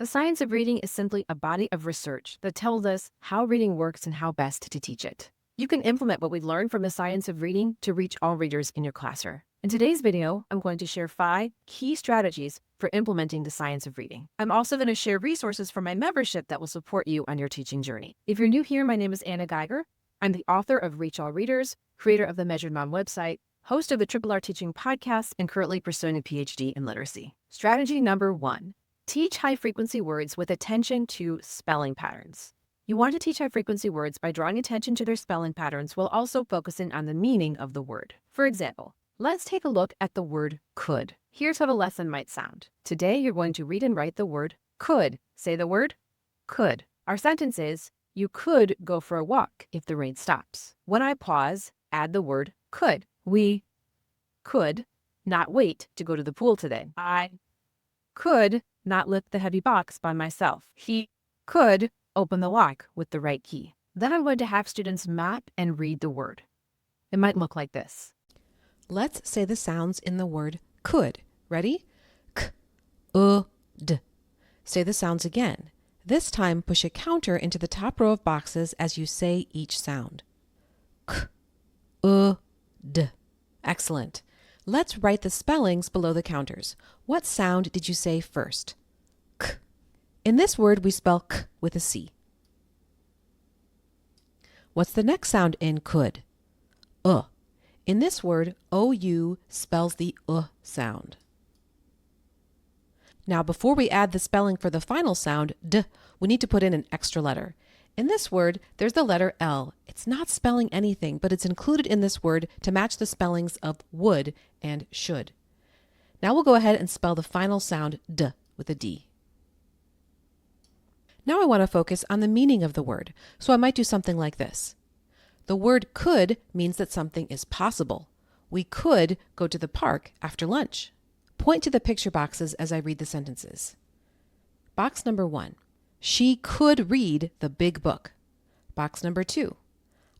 The science of reading is simply a body of research that tells us how reading works and how best to teach it. You can implement what we've learned from the science of reading to reach all readers in your classroom. In today's video, I'm going to share 5 key strategies for implementing the science of reading. I'm also going to share resources for my membership that will support you on your teaching journey. If you're new here, my name is Anna Geiger. I'm the author of Reach All Readers, creator of the Measured Mom website, host of the Triple R Teaching podcast, and currently pursuing a PhD in literacy. Strategy number 1. Teach high-frequency words with attention to spelling patterns. You want to teach high-frequency words by drawing attention to their spelling patterns while also focusing on the meaning of the word. For example, let's take a look at the word could. Here's how the lesson might sound. Today, you're going to read and write the word could. Say the word could. Our sentence is, you could go for a walk if the rain stops. When I pause, add the word could. We could not wait to go to the pool today. I could not lift the heavy box by myself. He could open the lock with the right key. Then I'm going to have students map and read the word. It might look like this. Let's say the sounds in the word could. Ready? K, d. Say the sounds again. This time, push a counter into the top row of boxes as you say each sound. K, d. Excellent. Let's write the spellings below the counters. What sound did you say first? K. In this word, we spell k with a C. What's the next sound in could? In this word, OU spells the sound. Now, before we add the spelling for the final sound, d, we need to put in an extra letter. In this word, there's the letter L. It's not spelling anything, but it's included in this word to match the spellings of would and should. Now we'll go ahead and spell the final sound d with a D. Now I want to focus on the meaning of the word, so I might do something like this. The word could means that something is possible. We could go to the park after lunch. Point to the picture boxes as I read the sentences. Box number 1. She could read the big book. Box number 2.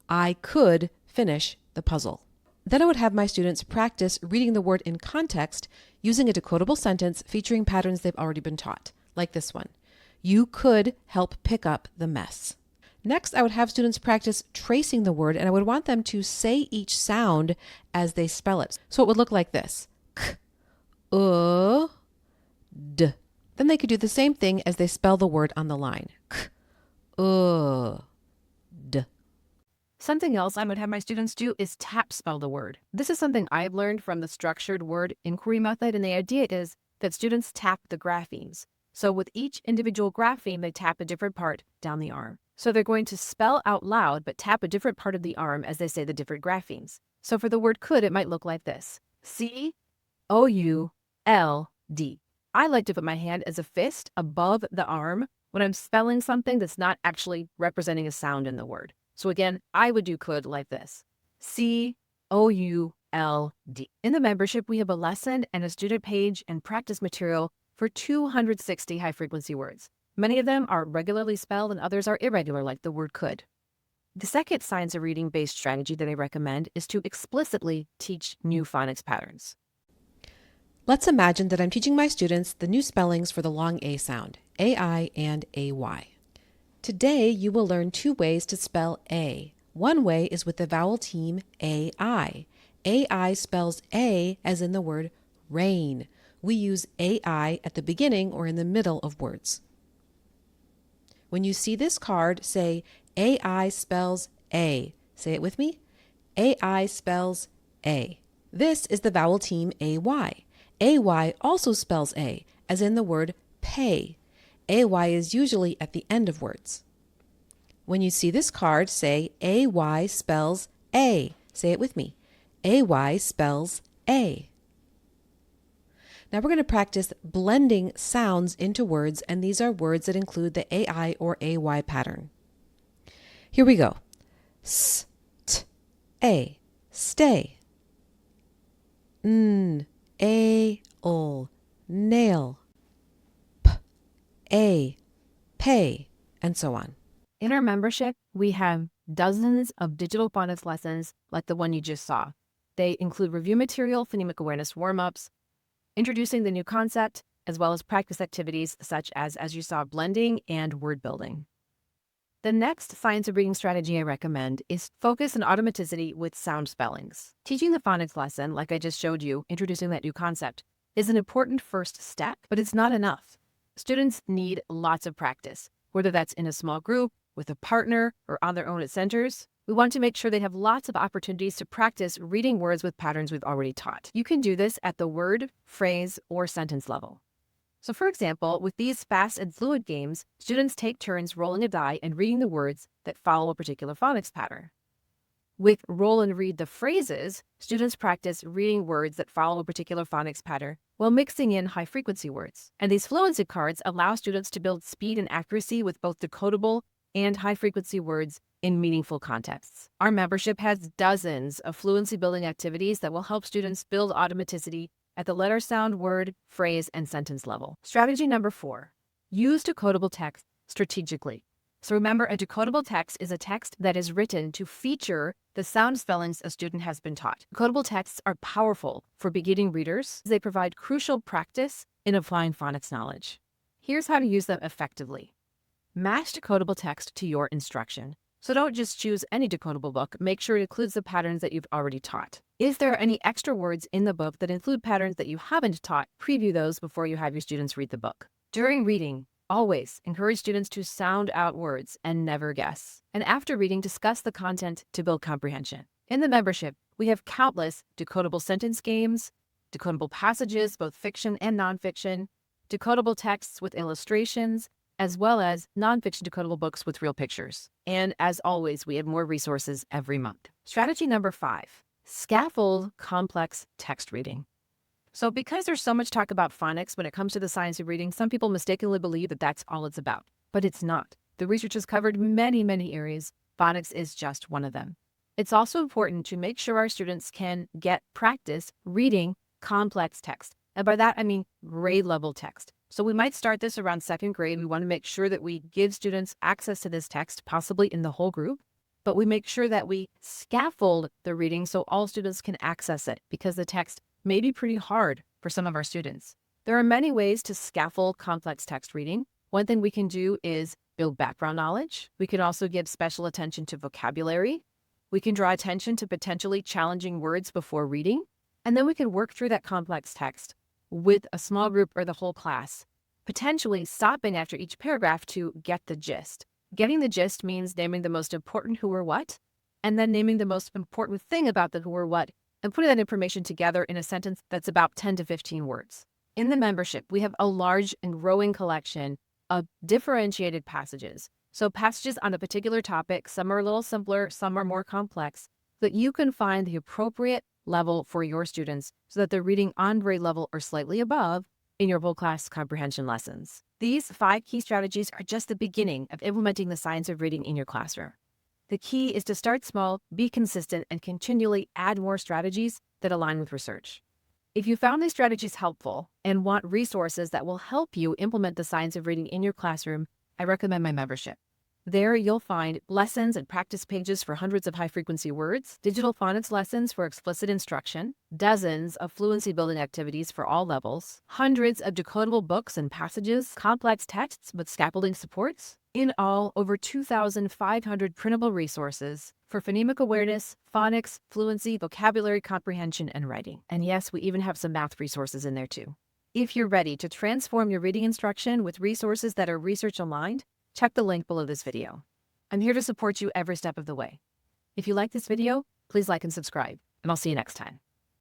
I could finish the puzzle. Then I would have my students practice reading the word in context using a decodable sentence featuring patterns they've already been taught, like this one. You could help pick up the mess. Next, I would have students practice tracing the word, and I would want them to say each sound as they spell it. So it would look like this. K, d. Then they could do the same thing as they spell the word on the line. K, d. Something else I would have my students do is tap spell the word. This is something I've learned from the structured word inquiry method, and the idea is that students tap the graphemes. So with each individual grapheme, they tap a different part down the arm. So they're going to spell out loud, but tap a different part of the arm as they say the different graphemes. So for the word could, it might look like this. C-O-U-L-D. I like to put my hand as a fist above the arm when I'm spelling something that's not actually representing a sound in the word. So again, I would do could like this. C-O-U-L-D. In the membership, we have a lesson and a student page and practice material for 260 high-frequency words. Many of them are regularly spelled and others are irregular, like the word could. The second science of reading-based strategy that I recommend is to explicitly teach new phonics patterns. Let's imagine that I'm teaching my students the new spellings for the long A sound, A-I and A-Y. Today, you will learn 2 ways to spell A. One way is with the vowel team A-I. A-I spells A as in the word rain. We use A-I at the beginning or in the middle of words. When you see this card, say A-I spells A. Say it with me. A-I spells A. This is the vowel team A-Y. A-Y also spells A, as in the word pay. A-Y is usually at the end of words. When you see this card, say A-Y spells A. Say it with me. A-Y spells A. Now we're going to practice blending sounds into words, and these are words that include the AI or AY pattern. Here we go. S, t, a, stay. N, a, ol, nail. P, a, pay, and so on. In our membership, we have dozens of digital phonics lessons like the one you just saw. They include review material, phonemic awareness warm-ups, introducing the new concept, as well as practice activities such as you saw, blending and word building. The next science of reading strategy I recommend is focus on automaticity with sound spellings. Teaching the phonics lesson, like I just showed you, introducing that new concept, is an important first step, but it's not enough. Students need lots of practice, whether that's in a small group, with a partner, or on their own at centers. We want to make sure they have lots of opportunities to practice reading words with patterns we've already taught. You can do this at the word, phrase, or sentence level. So for example, with these fast and fluid games, students take turns rolling a die and reading the words that follow a particular phonics pattern. With roll and read the phrases, students practice reading words that follow a particular phonics pattern while mixing in high-frequency words. And these fluency cards allow students to build speed and accuracy with both decodable and high-frequency words in meaningful contexts. Our membership has dozens of fluency building activities that will help students build automaticity at the letter, sound, word, phrase, and sentence level. Strategy number 4, use decodable text strategically. So remember, a decodable text is a text that is written to feature the sound spellings a student has been taught. Decodable texts are powerful for beginning readers. They provide crucial practice in applying phonics knowledge. Here's how to use them effectively. Match decodable text to your instruction. So don't just choose any decodable book. Make sure it includes the patterns that you've already taught. If there are any extra words in the book that include patterns that you haven't taught, preview those before you have your students read the book. During reading, always encourage students to sound out words and never guess. And after reading, discuss the content to build comprehension. In the membership, we have countless decodable sentence games, decodable passages, both fiction and nonfiction, decodable texts with illustrations, as well as nonfiction decodable books with real pictures. And as always, we have more resources every month. Strategy number 5, scaffold complex text reading. So because there's so much talk about phonics when it comes to the science of reading, some people mistakenly believe that that's all it's about, but it's not. The research has covered many areas. Phonics is just one of them. It's also important to make sure our students can get practice reading complex text. And by that, I mean grade level text. So we might start this around 2nd grade. We want to make sure that we give students access to this text, possibly in the whole group, but we make sure that we scaffold the reading so all students can access it, because the text may be pretty hard for some of our students. There are many ways to scaffold complex text reading. One thing we can do is build background knowledge. We can also give special attention to vocabulary. We can draw attention to potentially challenging words before reading. And then we can work through that complex text with a small group or the whole class, potentially stopping after each paragraph to get the gist. Getting the gist means naming the most important who or what, and then naming the most important thing about the who or what, and putting that information together in a sentence that's about 10 to 15 words. In the membership, we have a large and growing collection of differentiated passages. So passages on a particular topic, some are a little simpler, some are more complex, so that you can find the appropriate level for your students so that they're reading on grade level or slightly above in your whole class comprehension lessons. These 5 key strategies are just the beginning of implementing the science of reading in your classroom. The key is to start small, be consistent, and continually add more strategies that align with research. If you found these strategies helpful and want resources that will help you implement the science of reading in your classroom, I recommend my membership. There you'll find lessons and practice pages for hundreds of high-frequency words, digital phonics lessons for explicit instruction, dozens of fluency building activities for all levels, hundreds of decodable books and passages, complex texts with scaffolding supports. In all, over 2,500 printable resources for phonemic awareness, phonics, fluency, vocabulary comprehension, and writing. And yes, we even have some math resources in there too. If you're ready to transform your reading instruction with resources that are research aligned, check the link below this video. I'm here to support you every step of the way. If you like this video, please like and subscribe, and I'll see you next time.